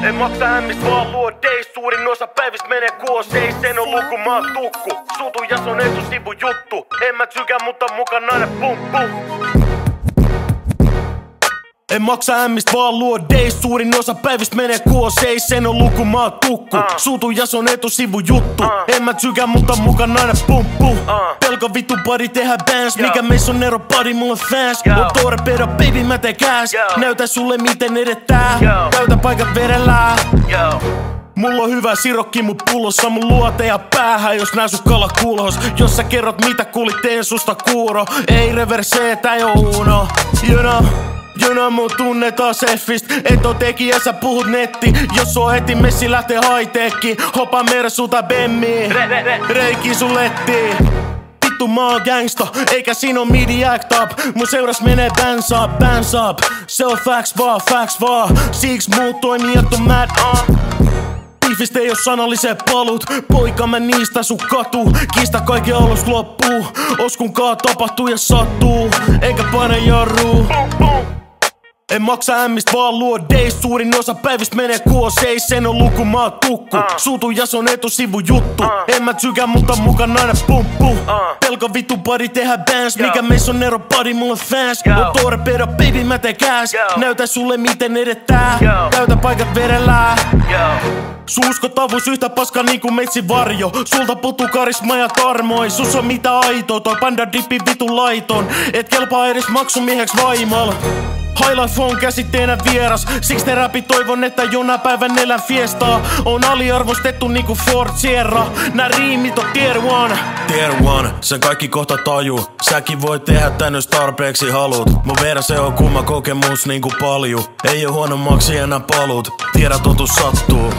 En maksa hämmistä vaan luo days. Suurin osa päivistä menee kuos. Ei sen on luku, mä oon tukku. Suutu ja on etusivu juttu. En mä tykkää, mutta mukaan aina pum pum. En maksa hämmistä vaan luo days. Suurin osa päivistä menee kuos. Ei sen on luku, mä oon tukku. Suutu ja on etusivu juttu. En mä tykkää, mutta mukaan aina pum pum. Pelko vittu body tehdä bands. Mikä meissä on ero body, mulla on fans. On torpedo, baby mä teen cash. Näytä sulle miten edetään. Täytä paikat verellä. Mulla on hyvä sirokki mun pullossa, mun luoteja päähän, jos nää sun kalat kulhos. Jos sä kerrot mitä kuulit, teen susta kuuro. Ei reversee, tää ei oo uno. You know mun tunnetaan seffist. Et oo tekijä, sä puhut netti. Jos on heti messi lähtee high-techi. Hopa mersu tai bemmi. Reiki sun letti. Vittu mä oon gangsta, eikä siinä oo midi act up. Mun seuras menee bands up. Se on facts vaan. Siksi muut toimijat on mad Beefistä ei oo sanalliset palut. Poika mä niistä sun katu. Kiista kaiken alus loppuu. Oskunkaan tapahtuu ja sattuu. Eikä paina jarruu. En maksa hämmistä vaan luo days. Suurin osa päivistä menee kuos. Ei sen on luku, mä oon tukku. Suutu ja on etusivu juttu. En mä tykkää, mutta mukaan aina pum pum. Pelko vittu body tehdä bands. Mikä meissä on ero body, mulla on fans. On torpedo, baby mä teen cash. Näytä sulle miten edetään. Täytä paikat verellä. Sun uskottavuus yhtä paska niinku meitsi varjo. Sulta puuttuu karisma ja tarmoi. Sus on mitä aitoa, toi panda dippi vitu laiton. Et kelpaa edes maksumieheks vaimal. High life on käsitteenä vieras. Siksi terapit toivon, että jonain päivän elän fiestaa. On aliarvostettu niinku Ford Sierra. Nää riimit on tier one. Tier one, sen kaikki kohta taju. Säkin voit tehdä tän jos tarpeeksi haluut. Mun verse on kumma kokemus niinku palju. Ei oo huonommaksi enää paluut. Tiedä totuus sattuu.